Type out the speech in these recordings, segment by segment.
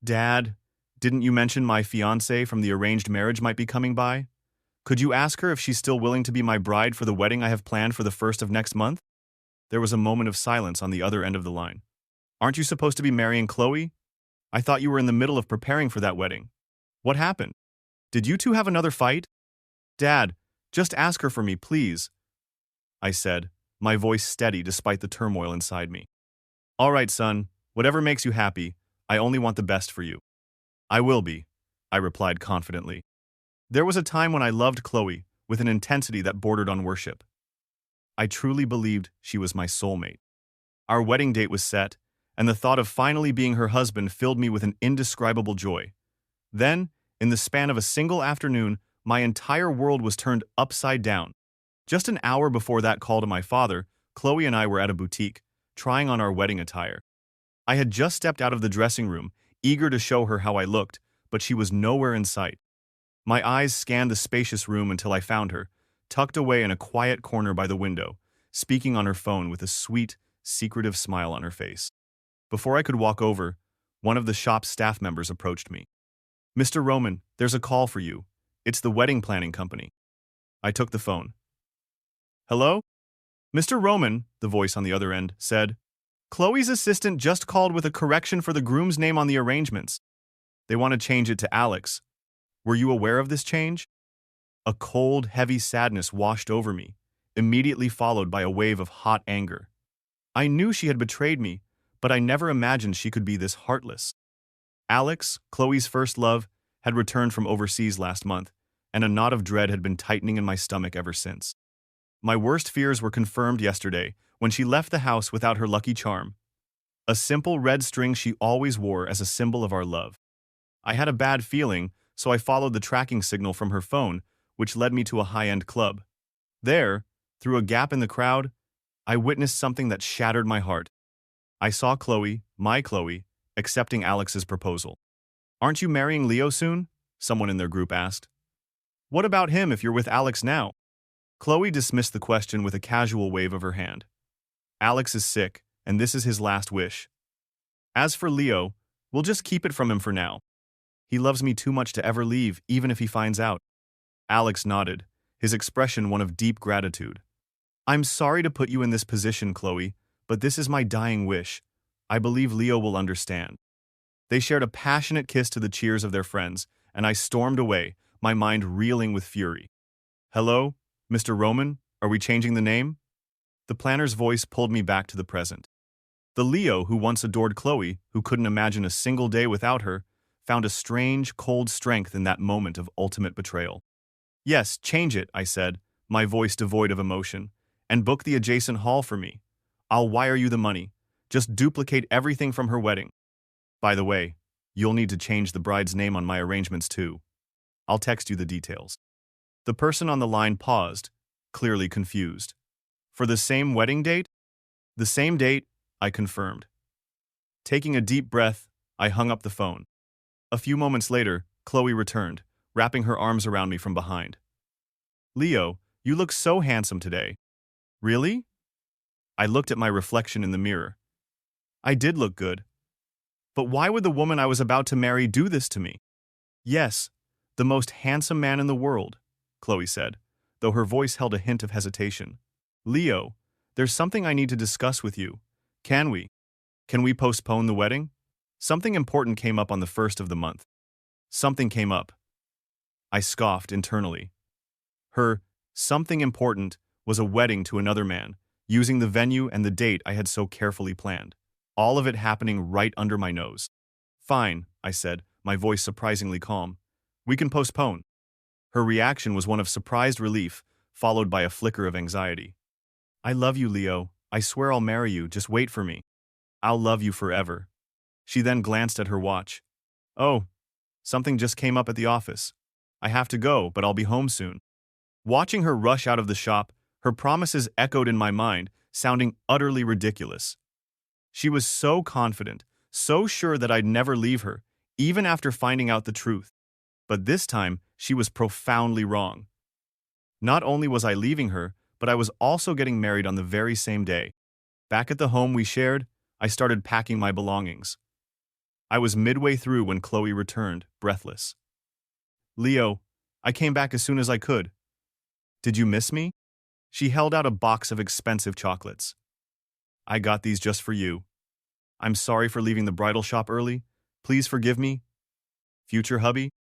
Dad, didn't you mention my fiancée from the arranged marriage might be coming by? Could you ask her if she's still willing to be my bride for the wedding I have planned for the first of next month? There was a moment of silence on the other end of the line. Aren't you supposed to be marrying Chloe? I thought you were in the middle of preparing for that wedding. What happened? Did you two have another fight? Dad, just ask her for me, please, I said, my voice steady despite the turmoil inside me. All right, son, whatever makes you happy, I only want the best for you. I will be, I replied confidently. There was a time when I loved Chloe with an intensity that bordered on worship. I truly believed she was my soulmate. Our wedding date was set, and the thought of finally being her husband filled me with an indescribable joy. Then, in the span of a single afternoon, my entire world was turned upside down. Just an hour before that call to my father, Chloe and I were at a boutique, trying on our wedding attire. I had just stepped out of the dressing room, eager to show her how I looked, but she was nowhere in sight. My eyes scanned the spacious room until I found her, tucked away in a quiet corner by the window, speaking on her phone with a sweet, secretive smile on her face. Before I could walk over, one of the shop's staff members approached me. Mr. Roman, there's a call for you. It's the wedding planning company. I took the phone. Hello? Mr. Roman, the voice on the other end, said. Chloe's assistant just called with a correction for the groom's name on the arrangements. They want to change it to Alex. Were you aware of this change? A cold, heavy sadness washed over me, immediately followed by a wave of hot anger. I knew she had betrayed me, but I never imagined she could be this heartless. Alex, Chloe's first love, had returned from overseas last month, and a knot of dread had been tightening in my stomach ever since. My worst fears were confirmed yesterday when she left the house without her lucky charm, a simple red string she always wore as a symbol of our love. I had a bad feeling, so I followed the tracking signal from her phone, which led me to a high-end club. There, through a gap in the crowd, I witnessed something that shattered my heart. I saw Chloe, my Chloe, accepting Alex's proposal. Aren't you marrying Leo soon? Someone in their group asked. What about him if you're with Alex now? Chloe dismissed the question with a casual wave of her hand. Alex is sick, and this is his last wish. As for Leo, we'll just keep it from him for now. He loves me too much to ever leave, even if he finds out. Alex nodded, his expression one of deep gratitude. I'm sorry to put you in this position, Chloe, but this is my dying wish. I believe Leo will understand. They shared a passionate kiss to the cheers of their friends, and I stormed away, my mind reeling with fury. Hello, Mr. Roman, are we changing the name? The planner's voice pulled me back to the present. The Leo who once adored Chloe, who couldn't imagine a single day without her, found a strange, cold strength in that moment of ultimate betrayal. Yes, change it, I said, my voice devoid of emotion, and book the adjacent hall for me. I'll wire you the money. Just duplicate everything from her wedding. By the way, you'll need to change the bride's name on my arrangements too. I'll text you the details. The person on the line paused, clearly confused. For the same wedding date? The same date, I confirmed. Taking a deep breath, I hung up the phone. A few moments later, Chloe returned, wrapping her arms around me from behind. Leo, you look so handsome today. Really? I looked at my reflection in the mirror. I did look good. But why would the woman I was about to marry do this to me? Yes, the most handsome man in the world, Chloe said, though her voice held a hint of hesitation. Leo, there's something I need to discuss with you. Can we? Can we postpone the wedding? Something important came up on the 1st of the month. Something came up. I scoffed internally. Her something important was a wedding to another man, using the venue and the date I had so carefully planned. All of it happening right under my nose. Fine, I said, my voice surprisingly calm. We can postpone. Her reaction was one of surprised relief, followed by a flicker of anxiety. I love you, Leo. I swear I'll marry you, just wait for me. I'll love you forever. She then glanced at her watch. Oh, something just came up at the office. I have to go, but I'll be home soon. Watching her rush out of the shop, her promises echoed in my mind, sounding utterly ridiculous. She was so confident, so sure that I'd never leave her, even after finding out the truth. But this time, she was profoundly wrong. Not only was I leaving her, but I was also getting married on the very same day. Back at the home we shared, I started packing my belongings. I was midway through when Chloe returned, breathless. Leo, I came back as soon as I could. Did you miss me? She held out a box of expensive chocolates. I got these just for you. I'm sorry for leaving the bridal shop early. Please forgive me. Future hubby?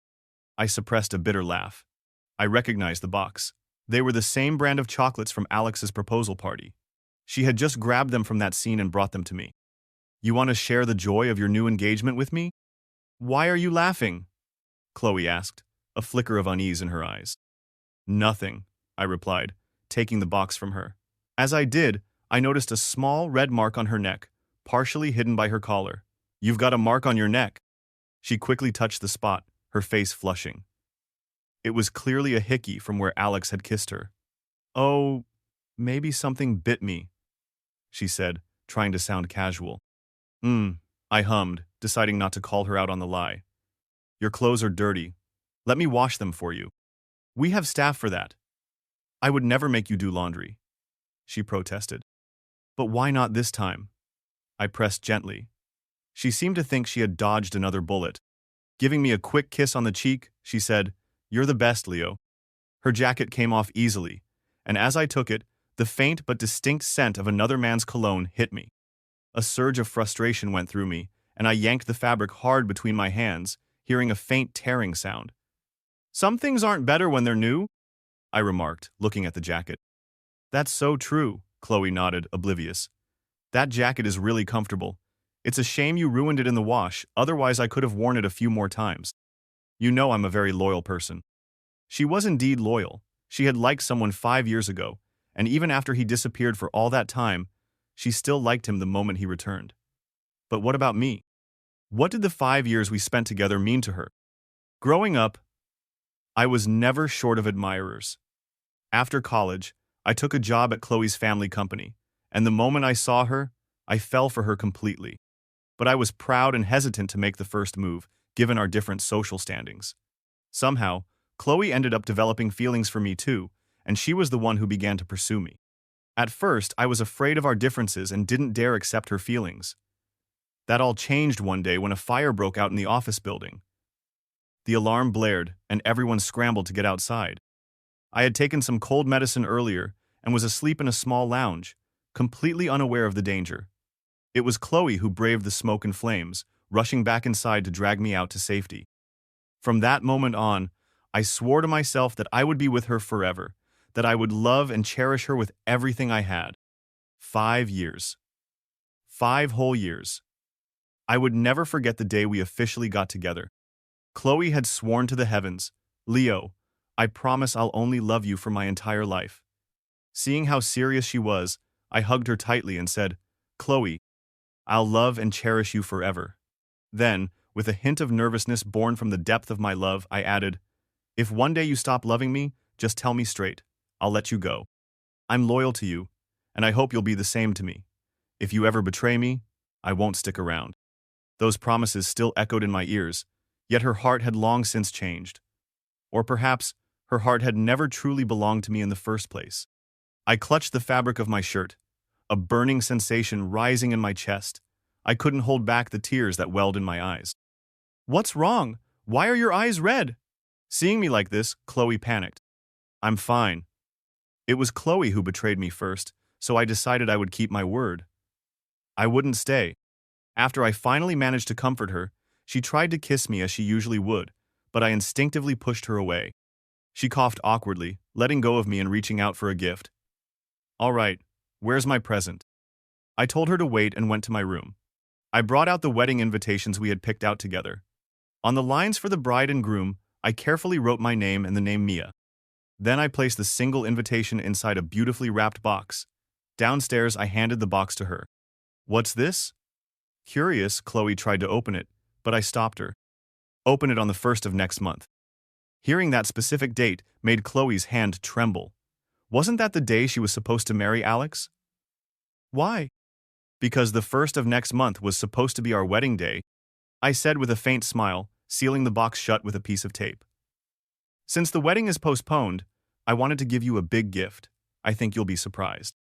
I suppressed a bitter laugh. I recognized the box. They were the same brand of chocolates from Alex's proposal party. She had just grabbed them from that scene and brought them to me. You want to share the joy of your new engagement with me? Why are you laughing? Chloe asked, a flicker of unease in her eyes. Nothing, I replied, taking the box from her. As I did, I noticed a small red mark on her neck, partially hidden by her collar. You've got a mark on your neck. She quickly touched the spot, her face flushing. It was clearly a hickey from where Alex had kissed her. Oh, maybe something bit me, she said, trying to sound casual. I hummed, deciding not to call her out on the lie. Your clothes are dirty. Let me wash them for you. We have staff for that. I would never make you do laundry, she protested. But why not this time? I pressed gently. She seemed to think she had dodged another bullet. Giving me a quick kiss on the cheek, she said, You're the best, Leo. Her jacket came off easily, and as I took it, the faint but distinct scent of another man's cologne hit me. A surge of frustration went through me, and I yanked the fabric hard between my hands, hearing a faint tearing sound. Some things aren't better when they're new, I remarked, looking at the jacket. That's so true, Chloe nodded, oblivious. That jacket is really comfortable. It's a shame you ruined it in the wash, otherwise I could have worn it a few more times. You know I'm a very loyal person. She was indeed loyal. She had liked someone 5 years ago, and even after he disappeared for all that time, she still liked him the moment he returned. But what about me? What did the 5 years we spent together mean to her? Growing up, I was never short of admirers. After college, I took a job at Chloe's family company, and the moment I saw her, I fell for her completely. But I was proud and hesitant to make the first move, given our different social standings. Somehow, Chloe ended up developing feelings for me too, and she was the one who began to pursue me. At first, I was afraid of our differences and didn't dare accept her feelings. That all changed one day when a fire broke out in the office building. The alarm blared, and everyone scrambled to get outside. I had taken some cold medicine earlier and was asleep in a small lounge, completely unaware of the danger. It was Chloe who braved the smoke and flames, rushing back inside to drag me out to safety. From that moment on, I swore to myself that I would be with her forever, that I would love and cherish her with everything I had. 5 years. 5 whole years. I would never forget the day we officially got together. Chloe had sworn to the heavens, Leo, I promise I'll only love you for my entire life. Seeing how serious she was, I hugged her tightly and said, Chloe, I'll love and cherish you forever. Then, with a hint of nervousness born from the depth of my love, I added, if one day you stop loving me, just tell me straight. I'll let you go. I'm loyal to you, and I hope you'll be the same to me. If you ever betray me, I won't stick around. Those promises still echoed in my ears, yet her heart had long since changed. Or perhaps her heart had never truly belonged to me in the first place. I clutched the fabric of my shirt, a burning sensation rising in my chest. I couldn't hold back the tears that welled in my eyes. What's wrong? Why are your eyes red? Seeing me like this, Chloe panicked. I'm fine. It was Chloe who betrayed me first, so I decided I would keep my word. I wouldn't stay. After I finally managed to comfort her, she tried to kiss me as she usually would, but I instinctively pushed her away. She coughed awkwardly, letting go of me and reaching out for a gift. All right, where's my present? I told her to wait and went to my room. I brought out the wedding invitations we had picked out together. On the lines for the bride and groom, I carefully wrote my name and the name Mia. Then I placed the single invitation inside a beautifully wrapped box. Downstairs, I handed the box to her. What's this? Curious, Chloe tried to open it, but I stopped her. Open it on the 1st of next month. Hearing that specific date made Chloe's hand tremble. Wasn't that the day she was supposed to marry Alex? Why? Because the 1st of next month was supposed to be our wedding day, I said with a faint smile, sealing the box shut with a piece of tape. Since the wedding is postponed, I wanted to give you a big gift. I think you'll be surprised.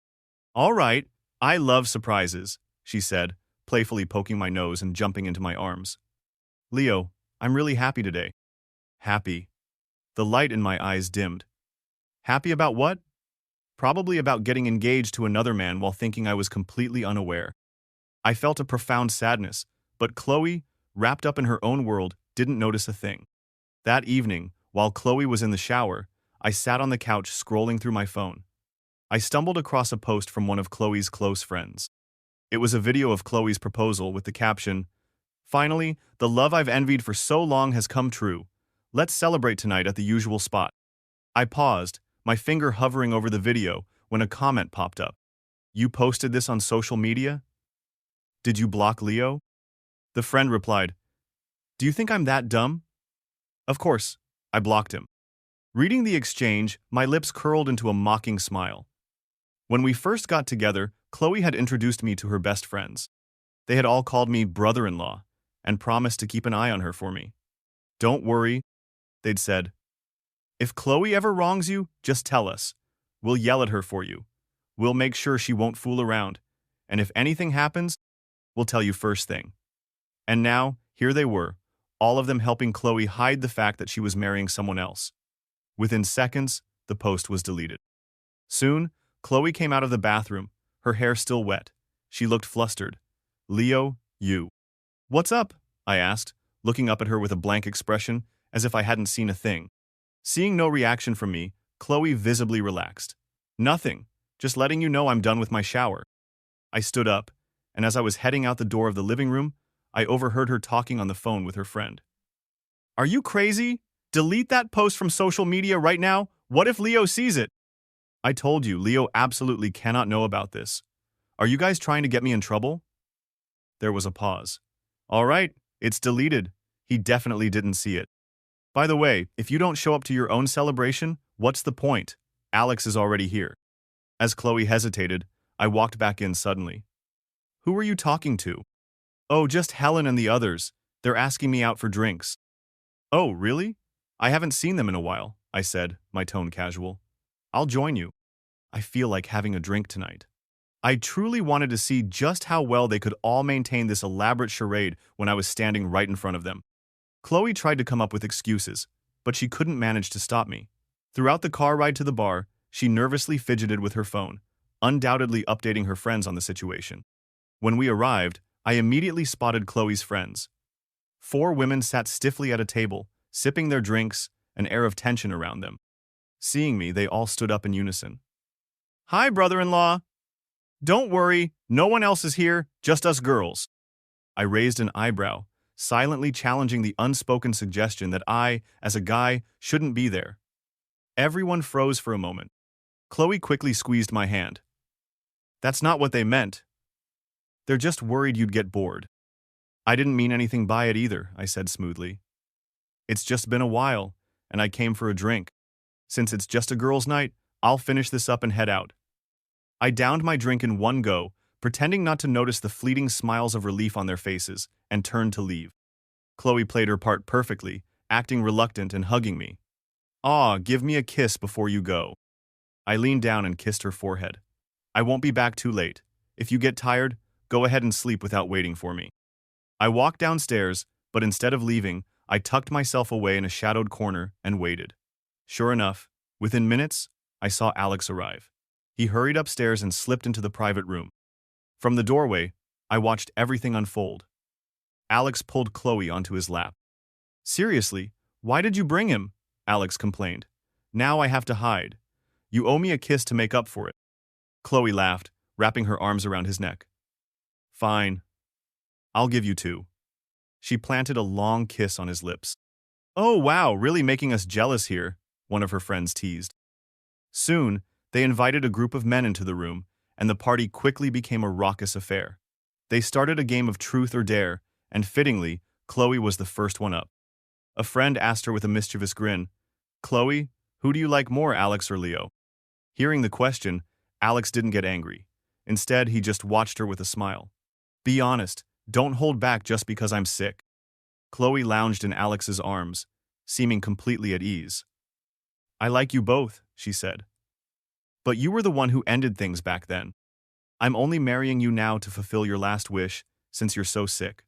All right, I love surprises, she said, playfully poking my nose and jumping into my arms. Leo, I'm really happy today. Happy. The light in my eyes dimmed. Happy about what? Probably about getting engaged to another man while thinking I was completely unaware. I felt a profound sadness, but Chloe, wrapped up in her own world, didn't notice a thing. That evening, while Chloe was in the shower, I sat on the couch scrolling through my phone. I stumbled across a post from one of Chloe's close friends. It was a video of Chloe's proposal with the caption, "Finally, the love I've envied for so long has come true. Let's celebrate tonight at the usual spot." I paused, my finger hovering over the video, when a comment popped up. "You posted this on social media? Did you block Leo?" The friend replied, "Do you think I'm that dumb?" Of course, I blocked him. Reading the exchange, my lips curled into a mocking smile. When we first got together, Chloe had introduced me to her best friends. They had all called me brother-in-law and promised to keep an eye on her for me. "Don't worry," they'd said. "If Chloe ever wrongs you, just tell us. We'll yell at her for you. We'll make sure she won't fool around. And if anything happens, we'll tell you first thing." And now, here they were, all of them helping Chloe hide the fact that she was marrying someone else. Within seconds, the post was deleted. Soon, Chloe came out of the bathroom, her hair still wet. She looked flustered. "Leo, you." "What's up?" I asked, looking up at her with a blank expression, as if I hadn't seen a thing. Seeing no reaction from me, Chloe visibly relaxed. "Nothing, just letting you know I'm done with my shower." I stood up, and as I was heading out the door of the living room, I overheard her talking on the phone with her friend. "Are you crazy? Delete that post from social media right now. What if Leo sees it?" "I told you, Leo absolutely cannot know about this. Are you guys trying to get me in trouble?" There was a pause. "All right, it's deleted. He definitely didn't see it. By the way, if you don't show up to your own celebration, what's the point? Alex is already here." As Chloe hesitated, I walked back in suddenly. "Who were you talking to?" "Oh, just Helen and the others. They're asking me out for drinks." "Oh, really? I haven't seen them in a while," I said, my tone casual. "I'll join you. I feel like having a drink tonight." I truly wanted to see just how well they could all maintain this elaborate charade when I was standing right in front of them. Chloe tried to come up with excuses, but she couldn't manage to stop me. Throughout the car ride to the bar, she nervously fidgeted with her phone, undoubtedly updating her friends on the situation. When we arrived, I immediately spotted Chloe's friends. 4 women sat stiffly at a table, sipping their drinks, an air of tension around them. Seeing me, they all stood up in unison. "Hi, brother-in-law. Don't worry, no one else is here, just us girls." I raised an eyebrow, silently challenging the unspoken suggestion that I, as a guy, shouldn't be there. Everyone froze for a moment. Chloe quickly squeezed my hand. "That's not what they meant. They're just worried you'd get bored." "I didn't mean anything by it either," I said smoothly. "It's just been a while, and I came for a drink. Since it's just a girls' night, I'll finish this up and head out." I downed my drink in one go, pretending not to notice the fleeting smiles of relief on their faces, and turned to leave. Chloe played her part perfectly, acting reluctant and hugging me. "Aw, give me a kiss before you go." I leaned down and kissed her forehead. "I won't be back too late. If you get tired, go ahead and sleep without waiting for me." I walked downstairs, but instead of leaving, I tucked myself away in a shadowed corner and waited. Sure enough, within minutes, I saw Alex arrive. He hurried upstairs and slipped into the private room. From the doorway, I watched everything unfold. Alex pulled Chloe onto his lap. "Seriously, why did you bring him?" Alex complained. "Now I have to hide. You owe me a kiss to make up for it." Chloe laughed, wrapping her arms around his neck. "Fine. I'll give you 2. She planted a long kiss on his lips. "Oh wow, really making us jealous here," one of her friends teased. Soon, they invited a group of men into the room, and the party quickly became a raucous affair. They started a game of truth or dare, and fittingly, Chloe was the first one up. A friend asked her with a mischievous grin, "Chloe, who do you like more, Alex or Leo?" Hearing the question, Alex didn't get angry. Instead, he just watched her with a smile. "Be honest, don't hold back just because I'm sick." Chloe lounged in Alex's arms, seeming completely at ease. "I like you both," she said. "But you were the one who ended things back then. I'm only marrying you now to fulfill your last wish, since you're so sick.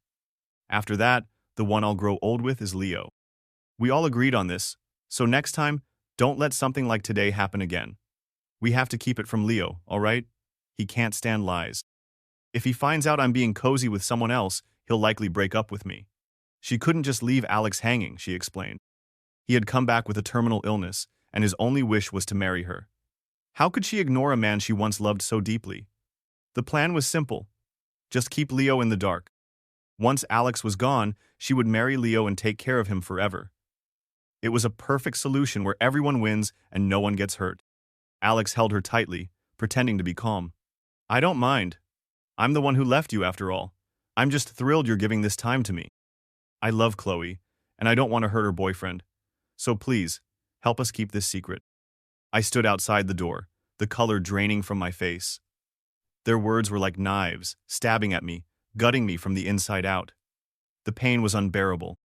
After that, The one I'll grow old with is Leo. We all agreed on this, so next time, don't let something like today happen again. We have to keep it from Leo, all right? He can't stand lies. If he finds out I'm being cozy with someone else, he'll likely break up with me. She couldn't just leave Alex hanging, she explained. He had come back with a terminal illness, and his only wish was to marry her. How could she ignore a man she once loved so deeply? The plan was simple. Just keep Leo in the dark. Once Alex was gone, she would marry Leo and take care of him forever. It was a perfect solution where everyone wins and no one gets hurt. Alex held her tightly, pretending to be calm. I don't mind. I'm the one who left you after all. I'm just thrilled you're giving this time to me. I love Chloe, and I don't want to hurt her boyfriend. So please, help us keep this secret. I stood outside the door, the color draining from my face. Their words were like knives, stabbing at me, gutting me from the inside out. The pain was unbearable.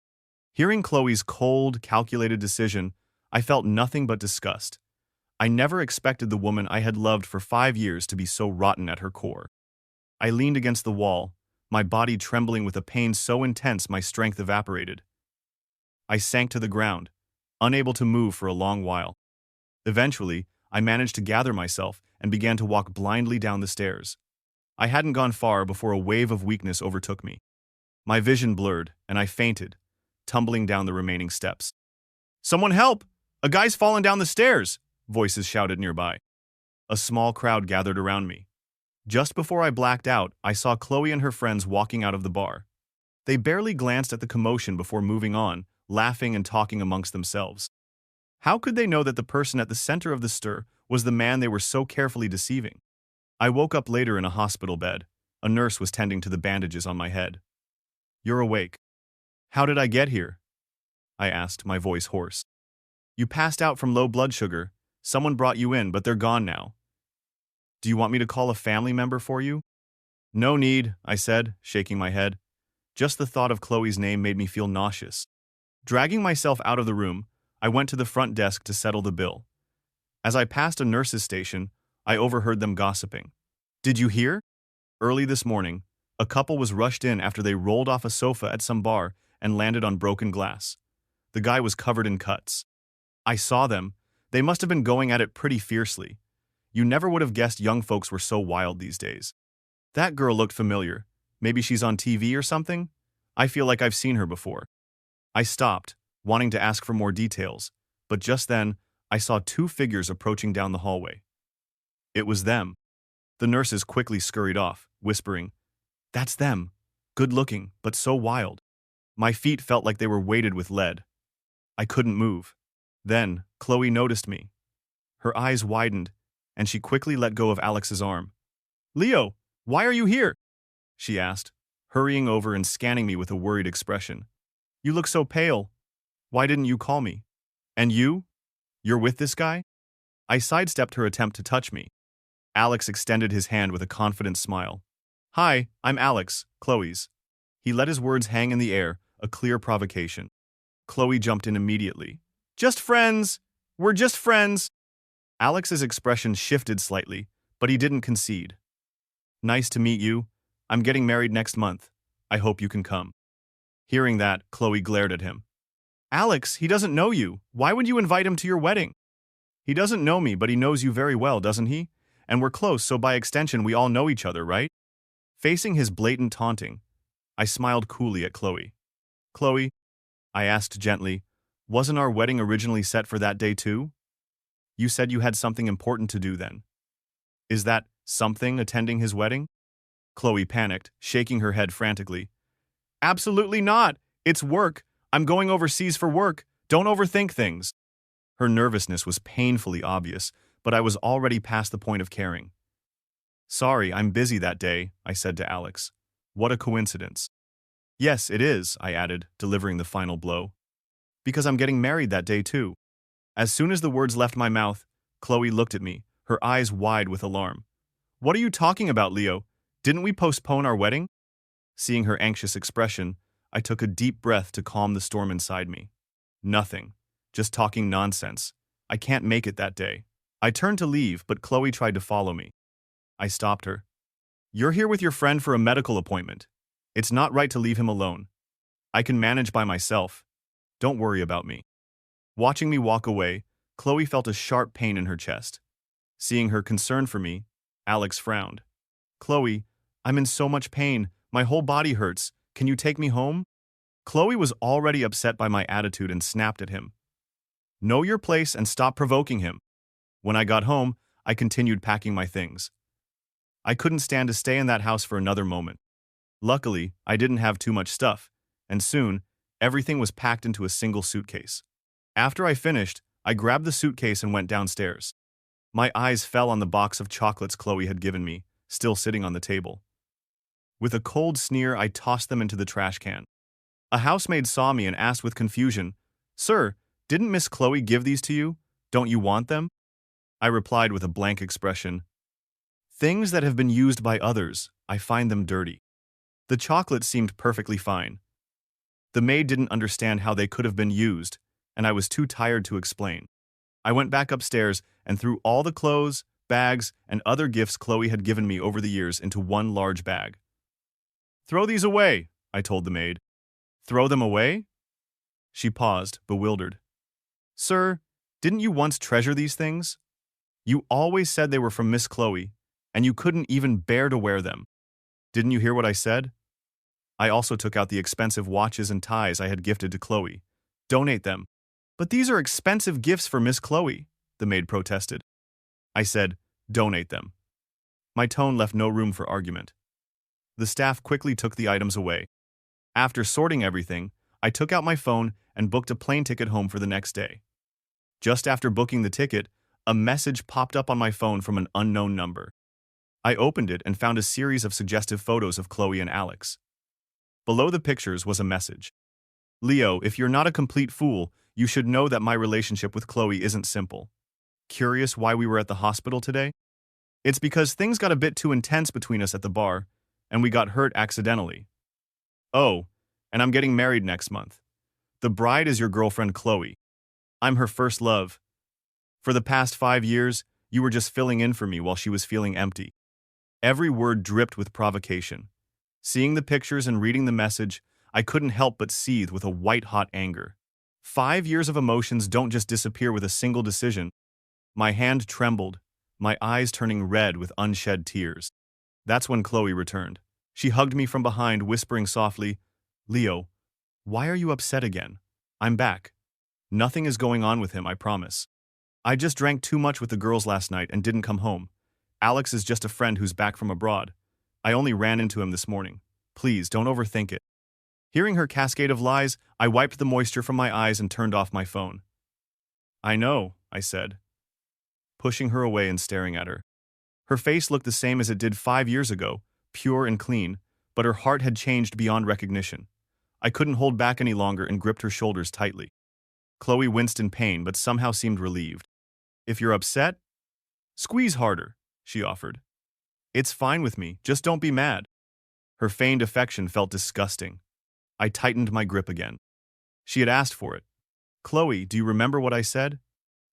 Hearing Chloe's cold, calculated decision, I felt nothing but disgust. I never expected the woman I had loved for 5 years to be so rotten at her core. I leaned against the wall, my body trembling with a pain so intense my strength evaporated. I sank to the ground, unable to move for a long while. Eventually, I managed to gather myself and began to walk blindly down the stairs. I hadn't gone far before a wave of weakness overtook me. My vision blurred, and I fainted, tumbling down the remaining steps. "Someone help! A guy's fallen down the stairs!" voices shouted nearby. A small crowd gathered around me. Just before I blacked out, I saw Chloe and her friends walking out of the bar. They barely glanced at the commotion before moving on, laughing and talking amongst themselves. How could they know that the person at the center of the stir was the man they were so carefully deceiving? I woke up later in a hospital bed. A nurse was tending to the bandages on my head. "You're awake. How did I get here?" I asked, my voice hoarse. "You passed out from low blood sugar. Someone brought you in, but they're gone now. Do you want me to call a family member for you?" "No need," I said, shaking my head. Just the thought of Chloe's name made me feel nauseous. Dragging myself out of the room, I went to the front desk to settle the bill. As I passed a nurse's station, I overheard them gossiping. "Did you hear? Early this morning, a couple was rushed in after they rolled off a sofa at some bar and landed on broken glass. The guy was covered in cuts. I saw them. They must have been going at it pretty fiercely. You never would have guessed young folks were so wild these days. That girl looked familiar. Maybe she's on TV or something? I feel like I've seen her before." I stopped, wanting to ask for more details, but just then, I saw 2 figures approaching down the hallway. It was them. The nurses quickly scurried off, whispering, "That's them. Good looking, but so wild." My feet felt like they were weighted with lead. I couldn't move. Then, Chloe noticed me. Her eyes widened, and she quickly let go of Alex's arm. "Leo, why are you here?" she asked, hurrying over and scanning me with a worried expression. "You look so pale. Why didn't you call me? And you? You're with this guy?" I sidestepped her attempt to touch me. Alex extended his hand with a confident smile. "Hi, I'm Alex, Chloe's." He let his words hang in the air, a clear provocation. Chloe jumped in immediately. "Just friends! We're just friends!" Alex's expression shifted slightly, but he didn't concede. "Nice to meet you. I'm getting married next month. I hope you can come." Hearing that, Chloe glared at him. "Alex, he doesn't know you. Why would you invite him to your wedding?" "He doesn't know me, but he knows you very well, doesn't he? And we're close, so by extension we all know each other, right?" Facing his blatant taunting, I smiled coolly at Chloe. "Chloe," I asked gently, "wasn't our wedding originally set for that day too? You said you had something important to do then. Is that something attending his wedding?" Chloe panicked, shaking her head frantically. "Absolutely not! It's work! I'm going overseas for work! Don't overthink things!" Her nervousness was painfully obvious, but I was already past the point of caring. "Sorry, I'm busy that day," I said to Alex. "What a coincidence." "Yes, it is," I added, delivering the final blow. "Because I'm getting married that day too." As soon as the words left my mouth, Chloe looked at me, her eyes wide with alarm. "What are you talking about, Leo? Didn't we postpone our wedding?" Seeing her anxious expression, I took a deep breath to calm the storm inside me. "Nothing. Just talking nonsense. I can't make it that day." I turned to leave, but Chloe tried to follow me. I stopped her. "You're here with your friend for a medical appointment. It's not right to leave him alone." I can manage by myself. Don't worry about me. Watching me walk away, Chloe felt a sharp pain in her chest. Seeing her concern for me, Alex frowned. Chloe, I'm in so much pain. My whole body hurts. Can you take me home? Chloe was already upset by my attitude and snapped at him. Know your place and stop provoking him. When I got home, I continued packing my things. I couldn't stand to stay in that house for another moment. Luckily, I didn't have too much stuff, and soon, everything was packed into a single suitcase. After I finished, I grabbed the suitcase and went downstairs. My eyes fell on the box of chocolates Chloe had given me, still sitting on the table. With a cold sneer, I tossed them into the trash can. A housemaid saw me and asked with confusion, Sir, didn't Miss Chloe give these to you? Don't you want them? I replied with a blank expression. Things that have been used by others, I find them dirty. The chocolate seemed perfectly fine. The maid didn't understand how they could have been used, and I was too tired to explain. I went back upstairs and threw all the clothes, bags, and other gifts Chloe had given me over the years into one large bag. Throw these away, I told the maid. Throw them away? She paused, bewildered. Sir, didn't you once treasure these things? You always said they were from Miss Chloe, and you couldn't even bear to wear them. Didn't you hear what I said? I also took out the expensive watches and ties I had gifted to Chloe. Donate them. But these are expensive gifts for Miss Chloe, the maid protested. I said, donate them. My tone left no room for argument. The staff quickly took the items away. After sorting everything, I took out my phone and booked a plane ticket home for the next day. Just after booking the ticket, a message popped up on my phone from an unknown number. I opened it and found a series of suggestive photos of Chloe and Alex. Below the pictures was a message. Leo, if you're not a complete fool, you should know that my relationship with Chloe isn't simple. Curious why we were at the hospital today? It's because things got a bit too intense between us at the bar, and we got hurt accidentally. Oh, and I'm getting married next month. The bride is your girlfriend Chloe. I'm her first love. For the past 5 years, you were just filling in for me while she was feeling empty. Every word dripped with provocation. Seeing the pictures and reading the message, I couldn't help but seethe with a white-hot anger. 5 years of emotions don't just disappear with a single decision. My hand trembled, my eyes turning red with unshed tears. That's when Chloe returned. She hugged me from behind, whispering softly, Leo, why are you upset again? I'm back. Nothing is going on with him, I promise. I just drank too much with the girls last night and didn't come home. Alex is just a friend who's back from abroad. I only ran into him this morning. Please, don't overthink it. Hearing her cascade of lies, I wiped the moisture from my eyes and turned off my phone. I know, I said, pushing her away and staring at her. Her face looked the same as it did 5 years ago, pure and clean, but her heart had changed beyond recognition. I couldn't hold back any longer and gripped her shoulders tightly. Chloe winced in pain but somehow seemed relieved. If you're upset, squeeze harder, she offered. It's fine with me, just don't be mad. Her feigned affection felt disgusting. I tightened my grip again. She had asked for it. Chloe, do you remember what I said?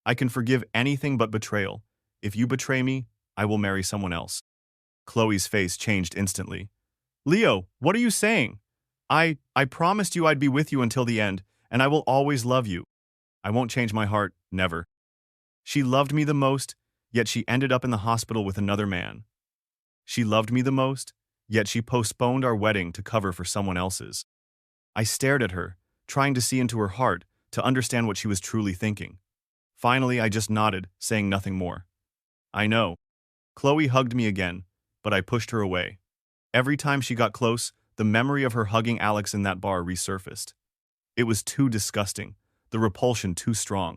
I can forgive anything but betrayal. If you betray me, I will marry someone else. Chloe's face changed instantly. Leo, what are you saying? I promised you I'd be with you until the end, and I will always love you. I won't change my heart, never. She loved me the most, yet she ended up in the hospital with another man. She loved me the most, yet she postponed our wedding to cover for someone else's. I stared at her, trying to see into her heart, to understand what she was truly thinking. Finally, I just nodded, saying nothing more. I know. Chloe hugged me again, but I pushed her away. Every time she got close, the memory of her hugging Alex in that bar resurfaced. It was too disgusting, the repulsion too strong.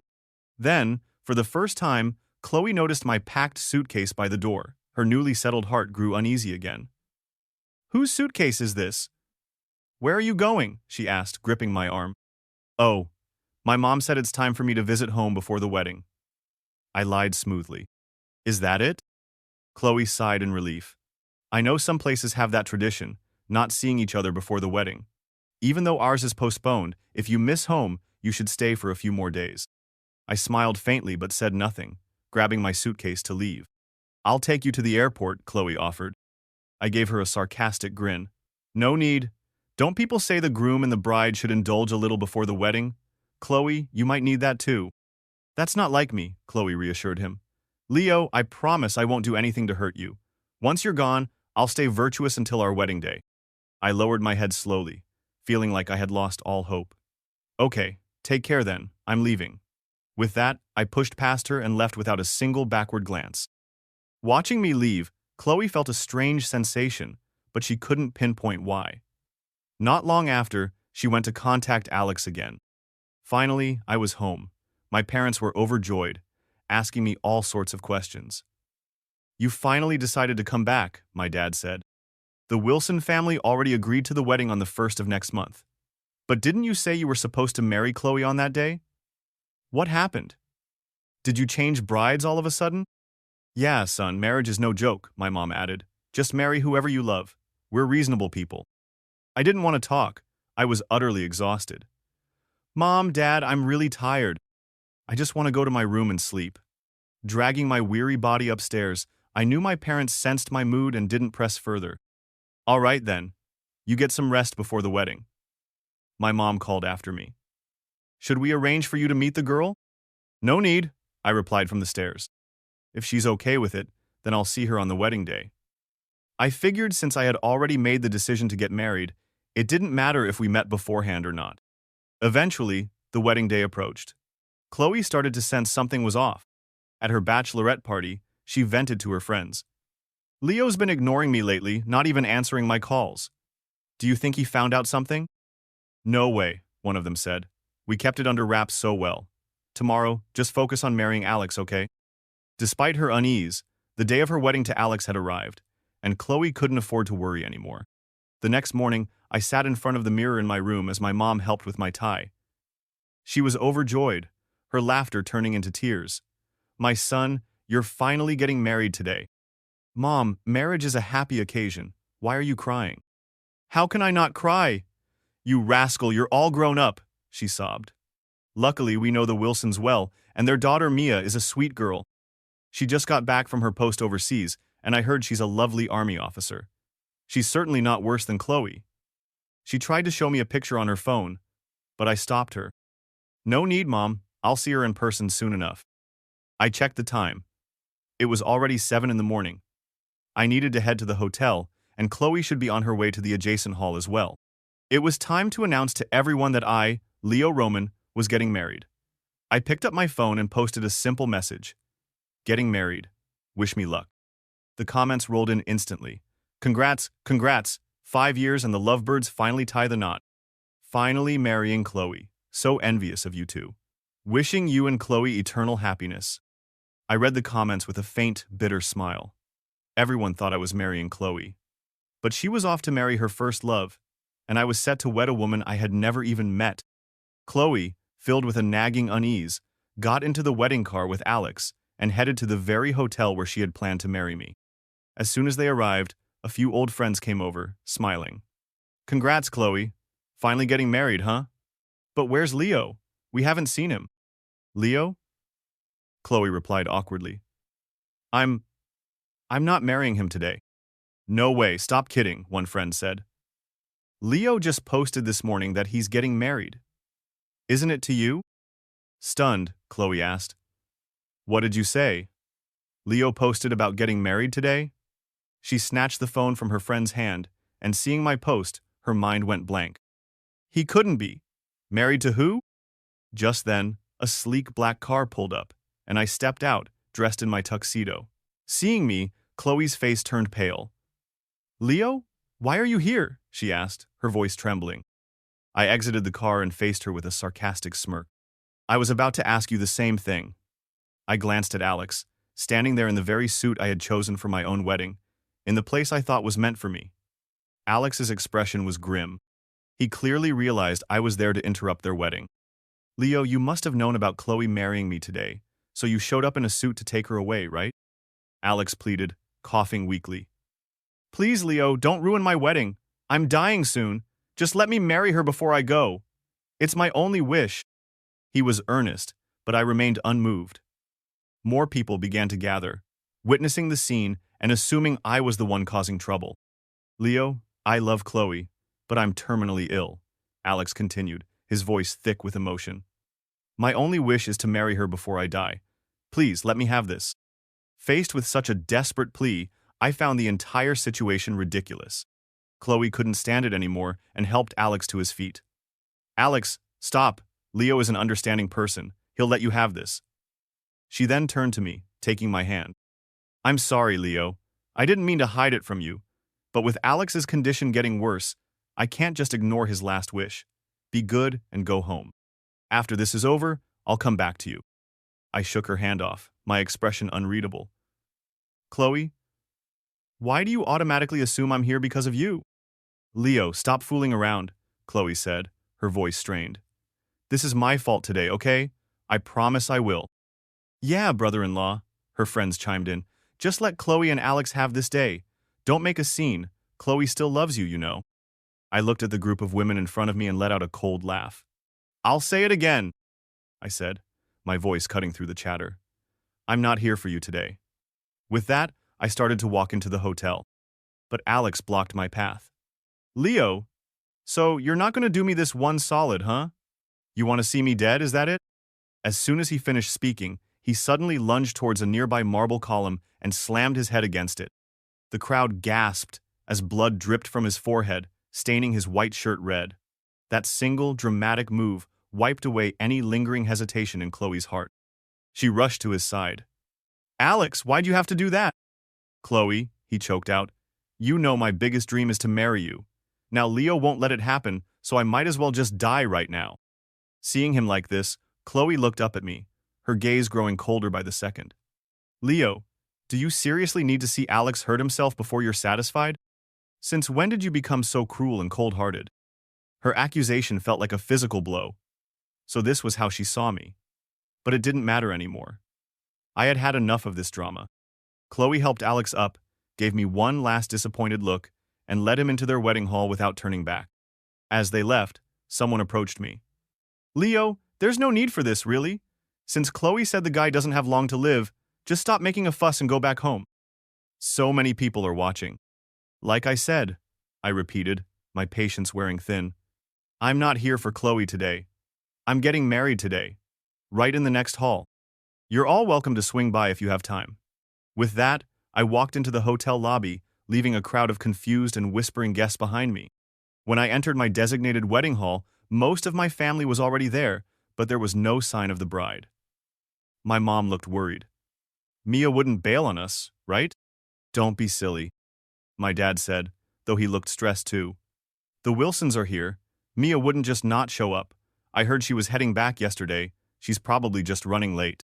Then, for the first time, Chloe noticed my packed suitcase by the door. Her newly settled heart grew uneasy again. Whose suitcase is this? Where are you going? She asked, gripping my arm. Oh, my mom said it's time for me to visit home before the wedding. I lied smoothly. Is that it? Chloe sighed in relief. I know some places have that tradition, not seeing each other before the wedding. Even though ours is postponed, if you miss home, you should stay for a few more days. I smiled faintly but said nothing, grabbing my suitcase to leave. I'll take you to the airport, Chloe offered. I gave her a sarcastic grin. No need. Don't people say the groom and the bride should indulge a little before the wedding? Chloe, you might need that too. That's not like me, Chloe reassured him. Leo, I promise I won't do anything to hurt you. Once you're gone, I'll stay virtuous until our wedding day. I lowered my head slowly, feeling like I had lost all hope. Okay, take care then, I'm leaving. With that, I pushed past her and left without a single backward glance. Watching me leave, Chloe felt a strange sensation, but she couldn't pinpoint why. Not long after, she went to contact Alex again. Finally, I was home. My parents were overjoyed, asking me all sorts of questions. You finally decided to come back, my dad said. The Wilson family already agreed to the wedding on the 1st of next month. But didn't you say you were supposed to marry Chloe on that day? What happened? Did you change brides all of a sudden? Yeah, son, marriage is no joke, my mom added. Just marry whoever you love. We're reasonable people. I didn't want to talk. I was utterly exhausted. Mom, Dad, I'm really tired. I just want to go to my room and sleep. Dragging my weary body upstairs, I knew my parents sensed my mood and didn't press further. All right then. You get some rest before the wedding. My mom called after me. Should we arrange for you to meet the girl? No need, I replied from the stairs. If she's okay with it, then I'll see her on the wedding day. I figured since I had already made the decision to get married, it didn't matter if we met beforehand or not. Eventually, the wedding day approached. Chloe started to sense something was off. At her bachelorette party, she vented to her friends. Leo's been ignoring me lately, not even answering my calls. Do you think he found out something? No way, one of them said. We kept it under wraps so well. Tomorrow, just focus on marrying Alex, okay? Despite her unease, the day of her wedding to Alex had arrived, and Chloe couldn't afford to worry anymore. The next morning, I sat in front of the mirror in my room as my mom helped with my tie. She was overjoyed, her laughter turning into tears. My son, you're finally getting married today. Mom, marriage is a happy occasion. Why are you crying? How can I not cry? You rascal, you're all grown up, she sobbed. Luckily, we know the Wilsons well, and their daughter Mia is a sweet girl. She just got back from her post overseas, and I heard she's a lovely army officer. She's certainly not worse than Chloe. She tried to show me a picture on her phone, but I stopped her. No need, Mom. I'll see her in person soon enough. I checked the time. It was already 7 in the morning. I needed to head to the hotel, and Chloe should be on her way to the adjacent hall as well. It was time to announce to everyone that I, Leo Roman, was getting married. I picked up my phone and posted a simple message. Getting married. Wish me luck. The comments rolled in instantly. Congrats, congrats. 5 years and the lovebirds finally tie the knot. Finally marrying Chloe. So envious of you two. Wishing you and Chloe eternal happiness. I read the comments with a faint, bitter smile. Everyone thought I was marrying Chloe. But she was off to marry her first love, and I was set to wed a woman I had never even met. Chloe, filled with a nagging unease, got into the wedding car with Alex and headed to the very hotel where she had planned to marry me. As soon as they arrived, a few old friends came over, smiling. Congrats, Chloe. Finally getting married, huh? But where's Leo? We haven't seen him. Leo? Chloe replied awkwardly. I'm not marrying him today. No way, stop kidding, one friend said. Leo just posted this morning that he's getting married. Isn't it to you? Stunned, Chloe asked. What did you say? Leo posted about getting married today? She snatched the phone from her friend's hand, and seeing my post, her mind went blank. He couldn't be. Married to who? Just then, a sleek black car pulled up, and I stepped out, dressed in my tuxedo. Seeing me, Chloe's face turned pale. Leo? Why are you here? She asked, her voice trembling. I exited the car and faced her with a sarcastic smirk. I was about to ask you the same thing. I glanced at Alex, standing there in the very suit I had chosen for my own wedding, in the place I thought was meant for me. Alex's expression was grim. He clearly realized I was there to interrupt their wedding. Leo, you must have known about Chloe marrying me today, so you showed up in a suit to take her away, right? Alex pleaded, coughing weakly. Please, Leo, don't ruin my wedding. I'm dying soon. Just let me marry her before I go. It's my only wish. He was earnest, but I remained unmoved. More people began to gather, witnessing the scene and assuming I was the one causing trouble. Leo, I love Chloe, But I'm terminally ill, Alex continued, his voice thick with emotion. My only wish is to marry her before I die. Please, let me have this. Faced with such a desperate plea, I found the entire situation ridiculous. Chloe couldn't stand it anymore and helped Alex to his feet. Alex, stop. Leo is an understanding person. He'll let you have this. She then turned to me, taking my hand. I'm sorry, Leo. I didn't mean to hide it from you. But with Alex's condition getting worse, I can't just ignore his last wish. Be good and go home. After this is over, I'll come back to you. I shook her hand off, my expression unreadable. Chloe, why do you automatically assume I'm here because of you? Leo, stop fooling around, Chloe said, her voice strained. This is my fault today, okay? I promise I will. Yeah, brother-in-law, her friends chimed in. Just let Chloe and Alex have this day. Don't make a scene. Chloe still loves you, you know. I looked at the group of women in front of me and let out a cold laugh. I'll say it again, I said, my voice cutting through the chatter. I'm not here for you today. With that, I started to walk into the hotel. But Alex blocked my path. Leo, so you're not going to do me this one solid, huh? You want to see me dead, is that it? As soon as he finished speaking, he suddenly lunged towards a nearby marble column and slammed his head against it. The crowd gasped as blood dripped from his forehead, staining his white shirt red. That single, dramatic move wiped away any lingering hesitation in Chloe's heart. She rushed to his side. Alex, why'd you have to do that? Chloe, he choked out, you know my biggest dream is to marry you. Now Leo won't let it happen, so I might as well just die right now. Seeing him like this, Chloe looked up at me, her gaze growing colder by the second. Leo, do you seriously need to see Alex hurt himself before you're satisfied? Since when did you become so cruel and cold-hearted? Her accusation felt like a physical blow. So this was how she saw me. But it didn't matter anymore. I had had enough of this drama. Chloe helped Alex up, gave me one last disappointed look, and led him into their wedding hall without turning back. As they left, someone approached me. Leo, there's no need for this, really. Since Chloe said the guy doesn't have long to live, just stop making a fuss and go back home. So many people are watching. Like I said, I repeated, my patience wearing thin. I'm not here for Chloe today. I'm getting married today. Right in the next hall. You're all welcome to swing by if you have time. With that, I walked into the hotel lobby, leaving a crowd of confused and whispering guests behind me. When I entered my designated wedding hall, most of my family was already there, but there was no sign of the bride. My mom looked worried. Mia wouldn't bail on us, right? Don't be silly, my dad said, though he looked stressed too. The Wilsons are here. Mia wouldn't just not show up. I heard she was heading back yesterday. She's probably just running late.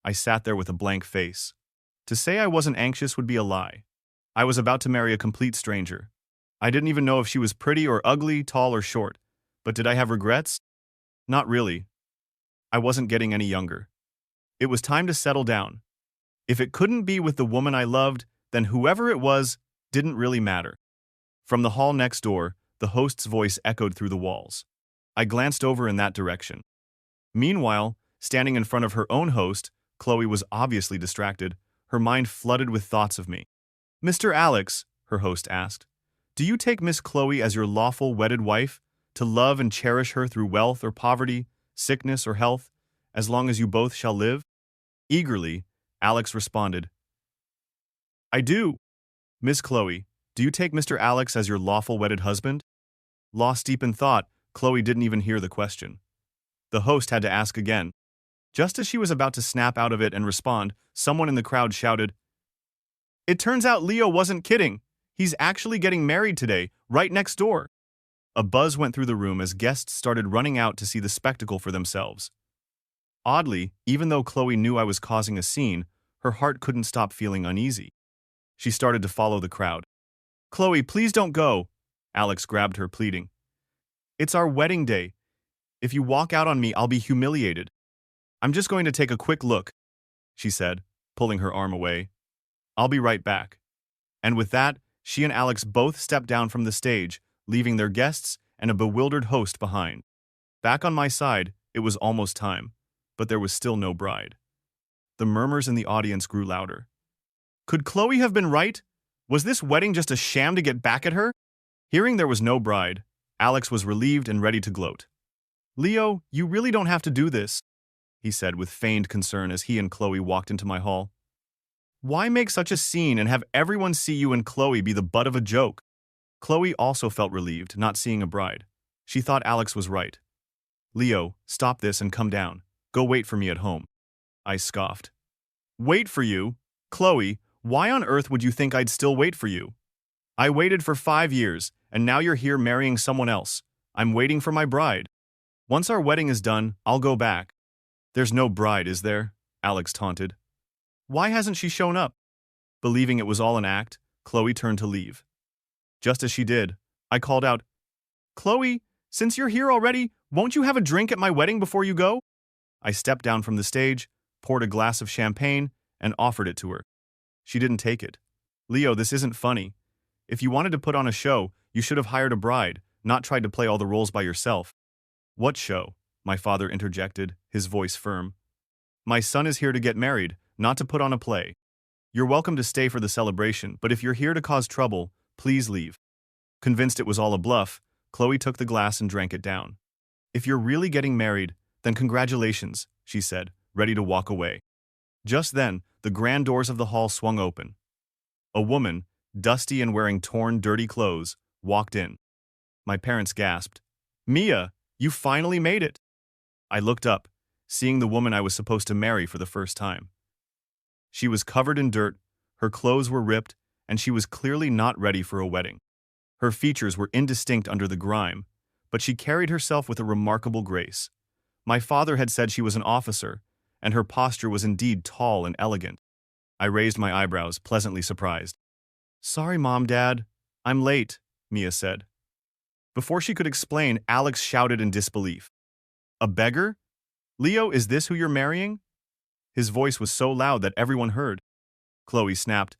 I sat there with a blank face. To say I wasn't anxious would be a lie. I was about to marry a complete stranger. I didn't even know if she was pretty or ugly, tall or short. But did I have regrets? Not really. I wasn't getting any younger. It was time to settle down. If it couldn't be with the woman I loved, then whoever it was didn't really matter. From the hall next door, the host's voice echoed through the walls. I glanced over in that direction. Meanwhile, standing in front of her own host, Chloe was obviously distracted, her mind flooded with thoughts of me. Mr. Alex, her host asked, do you take Miss Chloe as your lawful wedded wife, to love and cherish her through wealth or poverty, sickness or health, as long as you both shall live? Eagerly, Alex responded, I do. Miss Chloe, do you take Mr. Alex as your lawful wedded husband? Lost deep in thought, Chloe didn't even hear the question. The host had to ask again. Just as she was about to snap out of it and respond, someone in the crowd shouted, It turns out Leo wasn't kidding. He's actually getting married today, right next door. A buzz went through the room as guests started running out to see the spectacle for themselves. Oddly, even though Chloe knew I was causing a scene, her heart couldn't stop feeling uneasy. She started to follow the crowd. Chloe, please don't go, Alex grabbed her, pleading. It's our wedding day. If you walk out on me, I'll be humiliated. I'm just going to take a quick look, she said, pulling her arm away. I'll be right back. And with that, she and Alex both stepped down from the stage, leaving their guests and a bewildered host behind. Back on my side, it was almost time, but there was still no bride. The murmurs in the audience grew louder. Could Chloe have been right? Was this wedding just a sham to get back at her? Hearing there was no bride, Alex was relieved and ready to gloat. Leo, you really don't have to do this, he said with feigned concern as he and Chloe walked into my hall. Why make such a scene and have everyone see you and Chloe be the butt of a joke? Chloe also felt relieved, not seeing a bride. She thought Alex was right. Leo, stop this and come down. Go wait for me at home. I scoffed. Wait for you? Chloe, why on earth would you think I'd still wait for you? I waited for 5 years, and now you're here marrying someone else. I'm waiting for my bride. Once our wedding is done, I'll go back. There's no bride, is there? Alex taunted. Why hasn't she shown up? Believing it was all an act, Chloe turned to leave. Just as she did, I called out, Chloe, since you're here already, won't you have a drink at my wedding before you go? I stepped down from the stage, poured a glass of champagne, and offered it to her. She didn't take it. Leo, this isn't funny. If you wanted to put on a show, you should have hired a bride, not tried to play all the roles by yourself. What show? My father interjected, his voice firm. My son is here to get married, not to put on a play. You're welcome to stay for the celebration, but if you're here to cause trouble, please leave. Convinced it was all a bluff, Chloe took the glass and drank it down. If you're really getting married, then congratulations, she said, ready to walk away. Just then, the grand doors of the hall swung open. A woman, dusty and wearing torn, dirty clothes, walked in. My parents gasped. Mia, you finally made it. I looked up, seeing the woman I was supposed to marry for the first time. She was covered in dirt, her clothes were ripped, and she was clearly not ready for a wedding. Her features were indistinct under the grime, but she carried herself with a remarkable grace. My father had said she was an officer, and her posture was indeed tall and elegant. I raised my eyebrows, pleasantly surprised. Sorry, Mom, Dad. I'm late, Mia said. Before she could explain, Alex shouted in disbelief. A beggar? Leo, is this who you're marrying? His voice was so loud that everyone heard. Chloe snapped.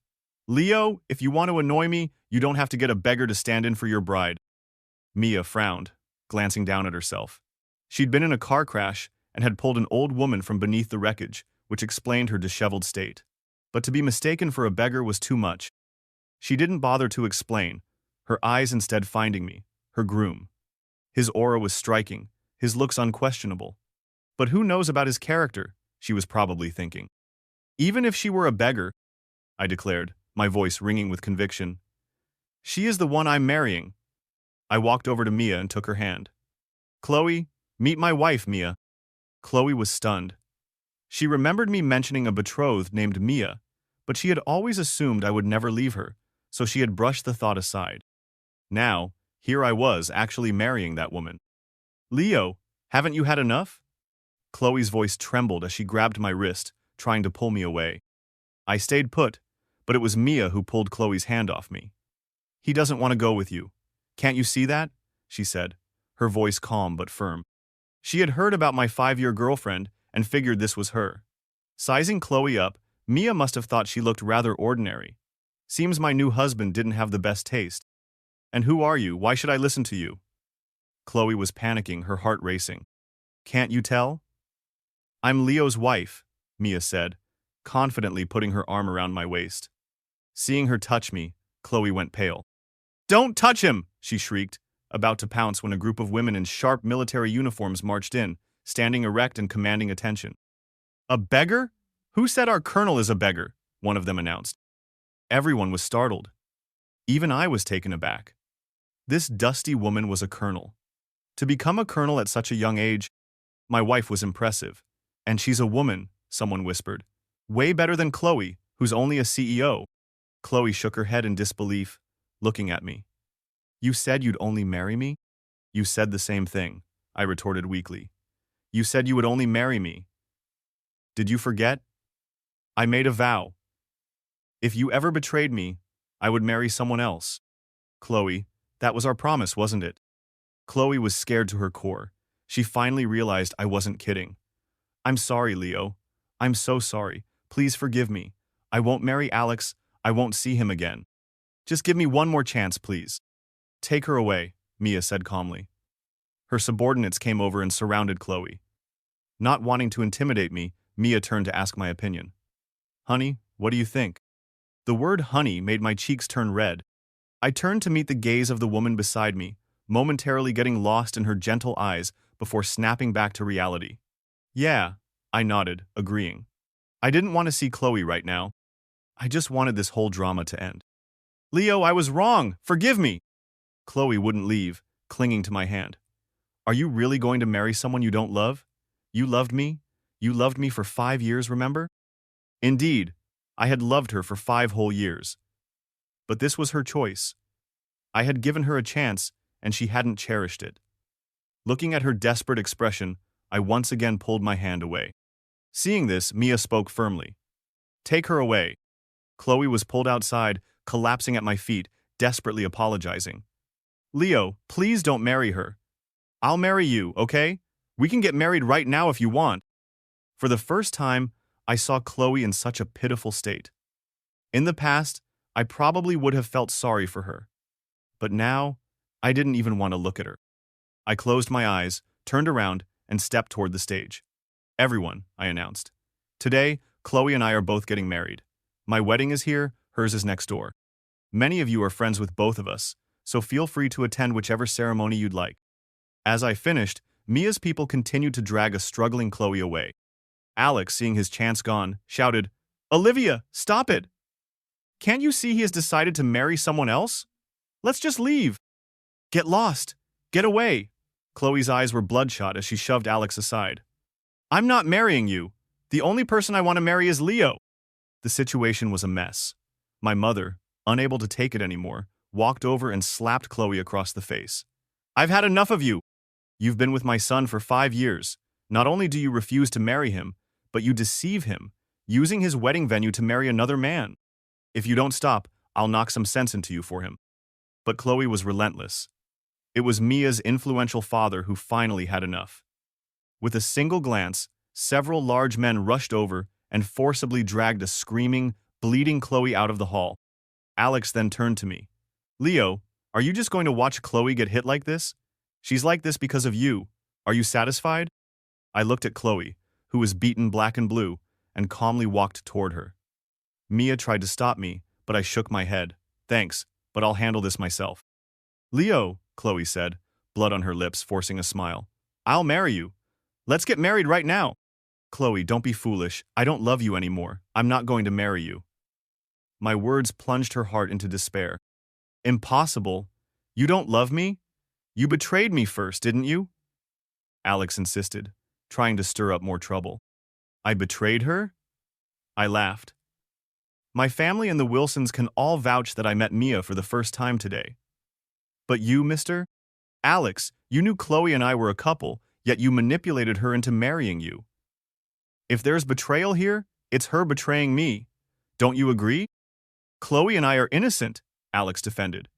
Leo, if you want to annoy me, you don't have to get a beggar to stand in for your bride. Mia frowned, glancing down at herself. She'd been in a car crash and had pulled an old woman from beneath the wreckage, which explained her disheveled state. But to be mistaken for a beggar was too much. She didn't bother to explain, her eyes instead finding me, her groom. His aura was striking, his looks unquestionable. But who knows about his character, she was probably thinking. Even if she were a beggar, I declared, my voice ringing with conviction. She is the one I'm marrying. I walked over to Mia and took her hand. Chloe, meet my wife, Mia. Chloe was stunned. She remembered me mentioning a betrothed named Mia, but she had always assumed I would never leave her, so she had brushed the thought aside. Now, here I was actually marrying that woman. Leo, haven't you had enough? Chloe's voice trembled as she grabbed my wrist, trying to pull me away. I stayed put, but it was Mia who pulled Chloe's hand off me. He doesn't want to go with you. Can't you see that? She said, her voice calm but firm. She had heard about my 5-year girlfriend and figured this was her. Sizing Chloe up, Mia must have thought she looked rather ordinary. Seems my new husband didn't have the best taste. And who are you? Why should I listen to you? Chloe was panicking, her heart racing. Can't you tell? I'm Leo's wife, Mia said, confidently putting her arm around my waist. Seeing her touch me, Chloe went pale. Don't touch him, she shrieked, about to pounce when a group of women in sharp military uniforms marched in, standing erect and commanding attention. A beggar? Who said our colonel is a beggar? One of them announced. Everyone was startled. Even I was taken aback. This dusty woman was a colonel. To become a colonel at such a young age, my wife was impressive. And she's a woman, someone whispered. Way better than Chloe, who's only a CEO. Chloe shook her head in disbelief, looking at me. You said you'd only marry me? You said the same thing, I retorted weakly. You said you would only marry me. Did you forget? I made a vow. If you ever betrayed me, I would marry someone else. Chloe, that was our promise, wasn't it? Chloe was scared to her core. She finally realized I wasn't kidding. I'm sorry, Leo. I'm so sorry. Please forgive me. I won't marry Alex. I won't see him again. Just give me one more chance, please. Take her away, Mia said calmly. Her subordinates came over and surrounded Chloe. Not wanting to intimidate me, Mia turned to ask my opinion. Honey, what do you think? The word honey made my cheeks turn red. I turned to meet the gaze of the woman beside me, momentarily getting lost in her gentle eyes before snapping back to reality. Yeah, I nodded, agreeing. I didn't want to see Chloe right now. I just wanted this whole drama to end. Leo, I was wrong. Forgive me. Chloe wouldn't leave, clinging to my hand. Are you really going to marry someone you don't love? You loved me? You loved me for 5 years, remember? Indeed, I had loved her for 5 whole years. But this was her choice. I had given her a chance, and she hadn't cherished it. Looking at her desperate expression, I once again pulled my hand away. Seeing this, Mia spoke firmly. Take her away. Chloe was pulled outside, collapsing at my feet, desperately apologizing. Leo, please don't marry her. I'll marry you, okay? We can get married right now if you want. For the first time, I saw Chloe in such a pitiful state. In the past, I probably would have felt sorry for her. But now, I didn't even want to look at her. I closed my eyes, turned around, and stepped toward the stage. Everyone, I announced. Today, Chloe and I are both getting married. My wedding is here, hers is next door. Many of you are friends with both of us, so feel free to attend whichever ceremony you'd like. As I finished, Mia's people continued to drag a struggling Chloe away. Alex, seeing his chance gone, shouted, Olivia, stop it! Can't you see he has decided to marry someone else? Let's just leave. Get lost. Get away. Chloe's eyes were bloodshot as she shoved Alex aside. I'm not marrying you. The only person I want to marry is Leo. The situation was a mess. My mother, unable to take it anymore, walked over and slapped Chloe across the face. I've had enough of you. You've been with my son for 5 years. Not only do you refuse to marry him, but you deceive him, using his wedding venue to marry another man. If you don't stop, I'll knock some sense into you for him. But Chloe was relentless. It was Mia's influential father who finally had enough. With a single glance, several large men rushed over and forcibly dragged a screaming, bleeding Chloe out of the hall. Alex then turned to me. Leo, are you just going to watch Chloe get hit like this? She's like this because of you. Are you satisfied? I looked at Chloe, who was beaten black and blue, and calmly walked toward her. Mia tried to stop me, but I shook my head. Thanks, but I'll handle this myself. Leo, Chloe said, blood on her lips, forcing a smile. I'll marry you. Let's get married right now. Chloe, don't be foolish. I don't love you anymore. I'm not going to marry you. My words plunged her heart into despair. Impossible. You don't love me? You betrayed me first, didn't you? Alex insisted, trying to stir up more trouble. I betrayed her? I laughed. My family and the Wilsons can all vouch that I met Mia for the first time today. But you, mister? Alex, you knew Chloe and I were a couple, yet you manipulated her into marrying you. If there's betrayal here, it's her betraying me. Don't you agree? Chloe and I are innocent, Alex defended.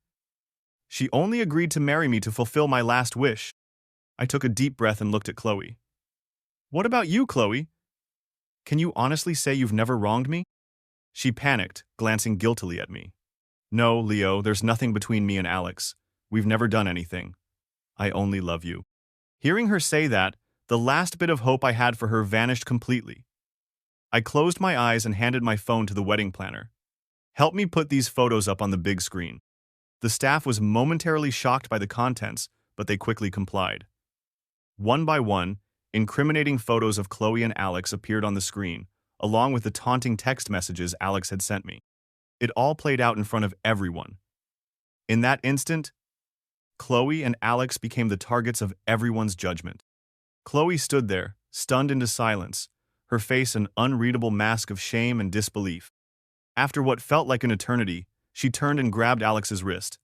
She only agreed to marry me to fulfill my last wish. I took a deep breath and looked at Chloe. What about you, Chloe? Can you honestly say you've never wronged me? She panicked, glancing guiltily at me. No, Leo, there's nothing between me and Alex. We've never done anything. I only love you. Hearing her say that, the last bit of hope I had for her vanished completely. I closed my eyes and handed my phone to the wedding planner. Help me put these photos up on the big screen. The staff was momentarily shocked by the contents, but they quickly complied. One by one, incriminating photos of Chloe and Alex appeared on the screen, along with the taunting text messages Alex had sent me. It all played out in front of everyone. In that instant, Chloe and Alex became the targets of everyone's judgment. Chloe stood there, stunned into silence, her face an unreadable mask of shame and disbelief. After what felt like an eternity, she turned and grabbed Alex's wrist.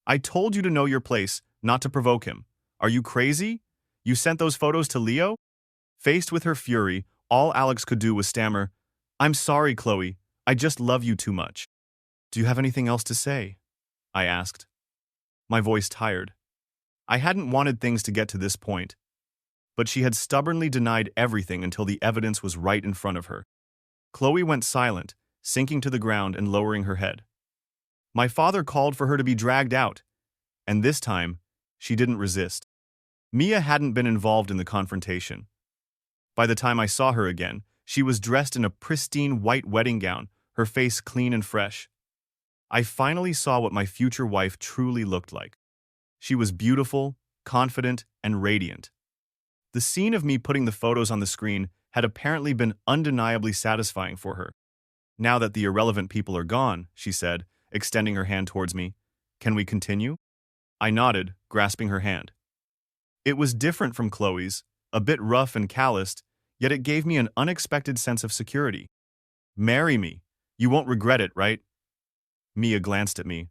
I told you to know your place, not to provoke him. Are you crazy? You sent those photos to Leo? Faced with her fury, all Alex could do was stammer, I'm sorry, Chloe. I just love you too much. Do you have anything else to say? I asked. My voice tired. I hadn't wanted things to get to this point, but she had stubbornly denied everything until the evidence was right in front of her. Chloe went silent, sinking to the ground and lowering her head. My father called for her to be dragged out, and this time, she didn't resist. Mia hadn't been involved in the confrontation. By the time I saw her again, she was dressed in a pristine white wedding gown, her face clean and fresh. I finally saw what my future wife truly looked like. She was beautiful, confident, and radiant. The scene of me putting the photos on the screen had apparently been undeniably satisfying for her. Now that the irrelevant people are gone, she said, extending her hand towards me, can we continue? I nodded, grasping her hand. It was different from Chloe's, a bit rough and calloused, yet it gave me an unexpected sense of security. Marry me. You won't regret it, right? Mia glanced at me,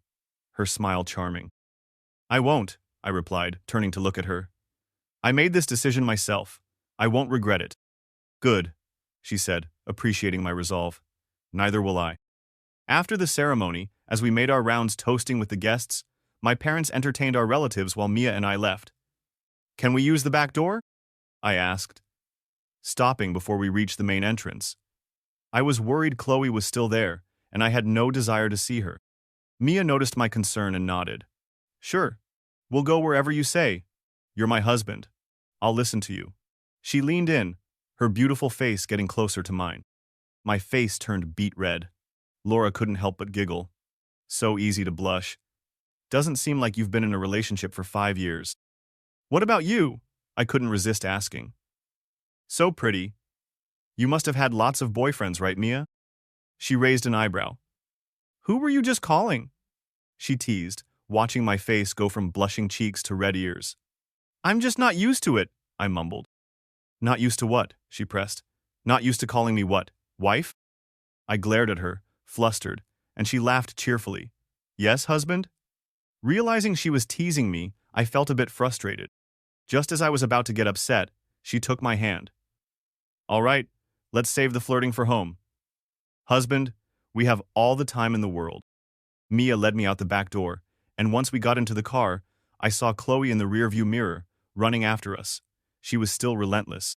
her smile charming. I won't, I replied, turning to look at her. I made this decision myself. I won't regret it. Good, she said, appreciating my resolve. Neither will I. After the ceremony, as we made our rounds toasting with the guests, my parents entertained our relatives while Mia and I left. Can we use the back door? I asked, stopping before we reached the main entrance. I was worried Chloe was still there, and I had no desire to see her. Mia noticed my concern and nodded. Sure. We'll go wherever you say. You're my husband. I'll listen to you. She leaned in, her beautiful face getting closer to mine. My face turned beet red. Laura couldn't help but giggle. So easy to blush. Doesn't seem like you've been in a relationship for 5 years. What about you? I couldn't resist asking. So pretty. You must have had lots of boyfriends, right, Mia? She raised an eyebrow. Who were you just calling? She teased, watching my face go from blushing cheeks to red ears. I'm just not used to it, I mumbled. Not used to what? She pressed. Not used to calling me what? Wife? I glared at her, flustered, and she laughed cheerfully. Yes, husband? Realizing she was teasing me, I felt a bit frustrated. Just as I was about to get upset, she took my hand. All right, let's save the flirting for home. Husband, we have all the time in the world. Mia led me out the back door, and once we got into the car, I saw Chloe in the rearview mirror, running after us. She was still relentless.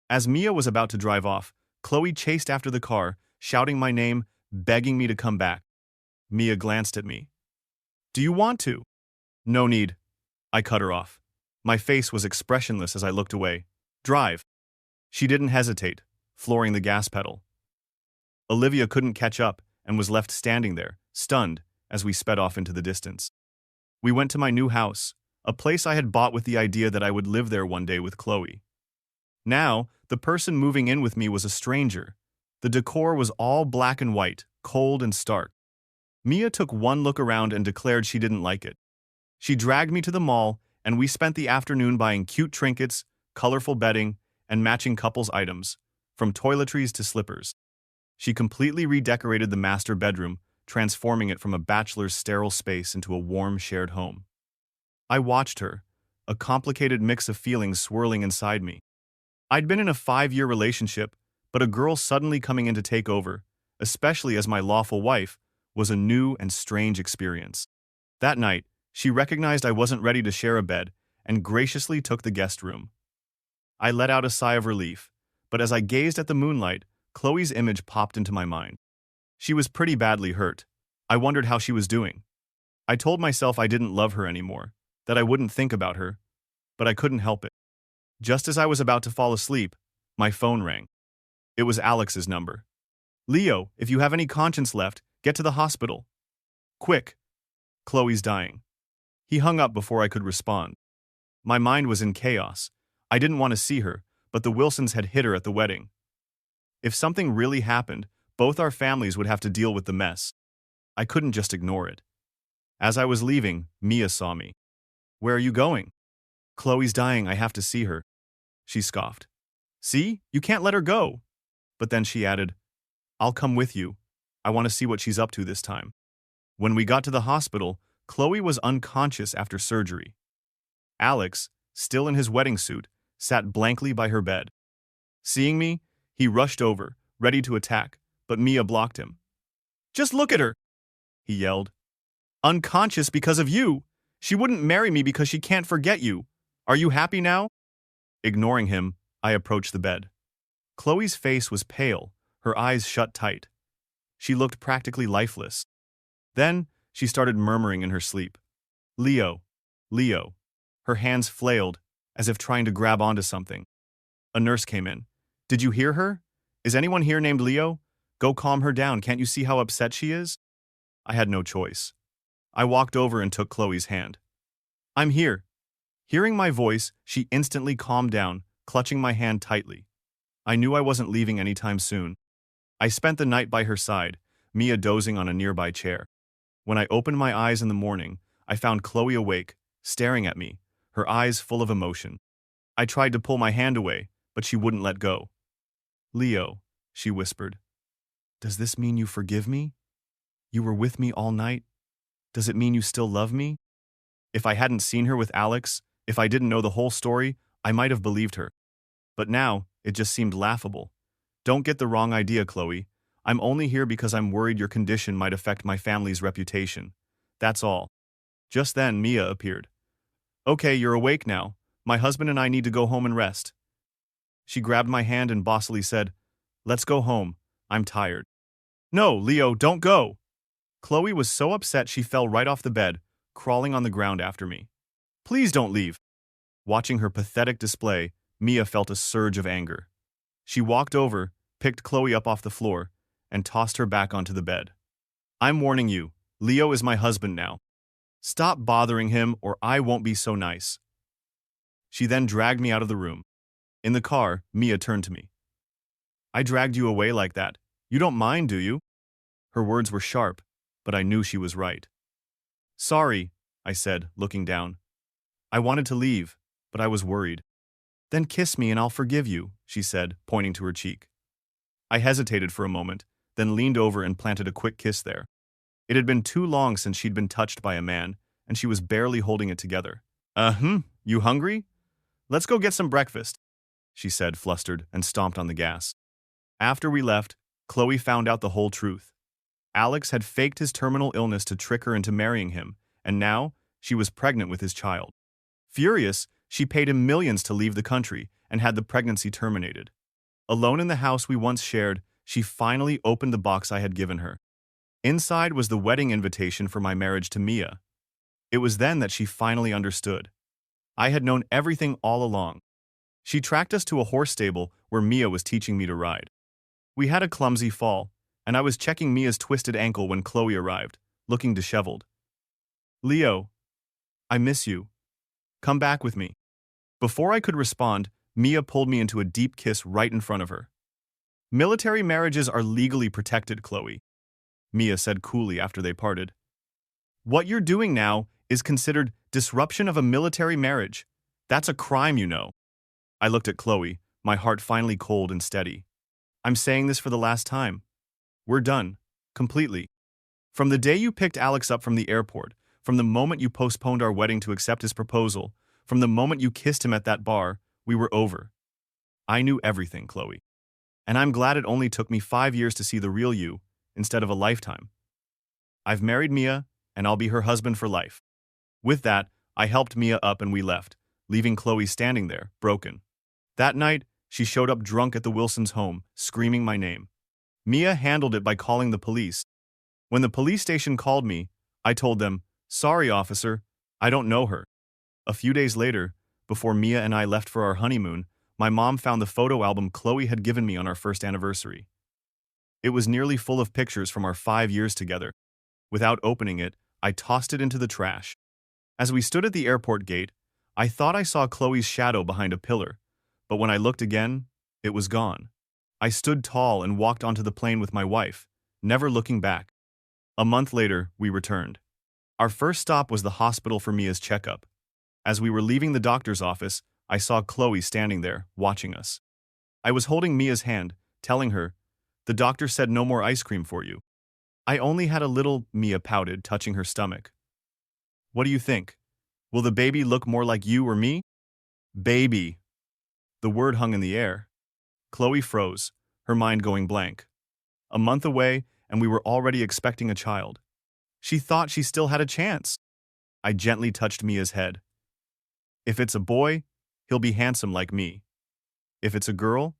As Mia was about to drive off, Chloe chased after the car, shouting my name, begging me to come back. Mia glanced at me. Do you want to? No need. I cut her off. My face was expressionless as I looked away. Drive. She didn't hesitate, flooring the gas pedal. Olivia couldn't catch up and was left standing there, stunned, as we sped off into the distance. We went to my new house, a place I had bought with the idea that I would live there one day with Chloe. Now, the person moving in with me was a stranger. The decor was all black and white, cold and stark. Mia took one look around and declared she didn't like it. She dragged me to the mall, and we spent the afternoon buying cute trinkets, colorful bedding, and matching couples items, from toiletries to slippers. She completely redecorated the master bedroom, transforming it from a bachelor's sterile space into a warm shared home. I watched her, a complicated mix of feelings swirling inside me. I'd been in a 5-year relationship, but a girl suddenly coming in to take over, especially as my lawful wife, was a new and strange experience. That night, she recognized I wasn't ready to share a bed and graciously took the guest room. I let out a sigh of relief, but as I gazed at the moonlight, Chloe's image popped into my mind. She was pretty badly hurt. I wondered how she was doing. I told myself I didn't love her anymore, that I wouldn't think about her, but I couldn't help it. Just as I was about to fall asleep, my phone rang. It was Alex's number. Leo, if you have any conscience left, get to the hospital. Quick. Chloe's dying. He hung up before I could respond. My mind was in chaos. I didn't want to see her, but the Wilsons had hit her at the wedding. If something really happened, both our families would have to deal with the mess. I couldn't just ignore it. As I was leaving, Mia saw me. Where are you going? Chloe's dying, I have to see her. She scoffed. See, you can't let her go. But then she added, I'll come with you. I want to see what she's up to this time. When we got to the hospital, Chloe was unconscious after surgery. Alex, still in his wedding suit, sat blankly by her bed. Seeing me, he rushed over, ready to attack, but Mia blocked him. Just look at her, he yelled. Unconscious because of you. She wouldn't marry me because she can't forget you. Are you happy now? Ignoring him, I approached the bed. Chloe's face was pale, her eyes shut tight. She looked practically lifeless. Then, she started murmuring in her sleep. Leo, Leo. Her hands flailed, as if trying to grab onto something. A nurse came in. Did you hear her? Is anyone here named Leo? Go calm her down, can't you see how upset she is? I had no choice. I walked over and took Chloe's hand. I'm here. Hearing my voice, she instantly calmed down, clutching my hand tightly. I knew I wasn't leaving anytime soon. I spent the night by her side, Mia dozing on a nearby chair. When I opened my eyes in the morning, I found Chloe awake, staring at me, her eyes full of emotion. I tried to pull my hand away, but she wouldn't let go. Leo, she whispered. Does this mean you forgive me? You were with me all night? Does it mean you still love me? If I hadn't seen her with Alex, if I didn't know the whole story, I might have believed her. But now, it just seemed laughable. Don't get the wrong idea, Chloe. I'm only here because I'm worried your condition might affect my family's reputation. That's all. Just then, Mia appeared. Okay, you're awake now. My husband and I need to go home and rest. She grabbed my hand and bossily said, Let's go home. I'm tired. No, Leo, don't go. Chloe was so upset she fell right off the bed, crawling on the ground after me. Please don't leave. Watching her pathetic display, Mia felt a surge of anger. She walked over, picked Chloe up off the floor, and tossed her back onto the bed. I'm warning you, Leo is my husband now. Stop bothering him or I won't be so nice. She then dragged me out of the room. In the car, Mia turned to me. I dragged you away like that. You don't mind, do you? Her words were sharp, but I knew she was right. Sorry, I said, looking down. I wanted to leave, but I was worried. Then kiss me and I'll forgive you, she said, pointing to her cheek. I hesitated for a moment, then leaned over and planted a quick kiss there. It had been too long since she'd been touched by a man, and she was barely holding it together. You hungry? Let's go get some breakfast, she said, flustered, and stomped on the gas. After we left, Chloe found out the whole truth. Alex had faked his terminal illness to trick her into marrying him, and now she was pregnant with his child. Furious, she paid him millions to leave the country and had the pregnancy terminated. Alone in the house we once shared, she finally opened the box I had given her. Inside was the wedding invitation for my marriage to Mia. It was then that she finally understood. I had known everything all along. She tracked us to a horse stable where Mia was teaching me to ride. We had a clumsy fall, and I was checking Mia's twisted ankle when Chloe arrived, looking disheveled. Leo, I miss you. Come back with me. Before I could respond, Mia pulled me into a deep kiss right in front of her. Military marriages are legally protected, Chloe, Mia said coolly after they parted. What you're doing now is considered disruption of a military marriage. That's a crime, you know. I looked at Chloe, my heart finally cold and steady. I'm saying this for the last time. We're done. Completely. From the day you picked Alex up from the airport, from the moment you postponed our wedding to accept his proposal, from the moment you kissed him at that bar, we were over. I knew everything, Chloe. And I'm glad it only took me 5 years to see the real you, instead of a lifetime. I've married Mia, and I'll be her husband for life. With that, I helped Mia up and we left, leaving Chloe standing there, broken. That night, she showed up drunk at the Wilsons' home, screaming my name. Mia handled it by calling the police. When the police station called me, I told them, Sorry, officer, I don't know her. A few days later, before Mia and I left for our honeymoon, my mom found the photo album Chloe had given me on our first anniversary. It was nearly full of pictures from our 5 years together. Without opening it, I tossed it into the trash. As we stood at the airport gate, I thought I saw Chloe's shadow behind a pillar, but when I looked again, it was gone. I stood tall and walked onto the plane with my wife, never looking back. A month later, we returned. Our first stop was the hospital for Mia's checkup. As we were leaving the doctor's office, I saw Chloe standing there, watching us. I was holding Mia's hand, telling her, The doctor said no more ice cream for you. I only had a little, Mia pouted, touching her stomach. What do you think? Will the baby look more like you or me? Baby. The word hung in the air. Chloe froze, her mind going blank. A month away, and we were already expecting a child. She thought she still had a chance. I gently touched Mia's head. If it's a boy, he'll be handsome like me. If it's a girl,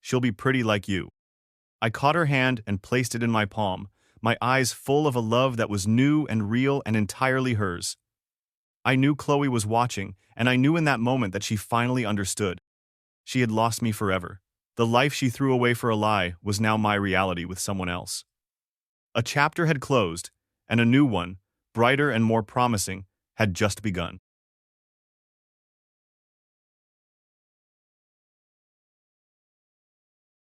she'll be pretty like you. I caught her hand and placed it in my palm, my eyes full of a love that was new and real and entirely hers. I knew Chloe was watching, and I knew in that moment that she finally understood. She had lost me forever. The life she threw away for a lie was now my reality with someone else. A chapter had closed, and a new one, brighter and more promising, had just begun.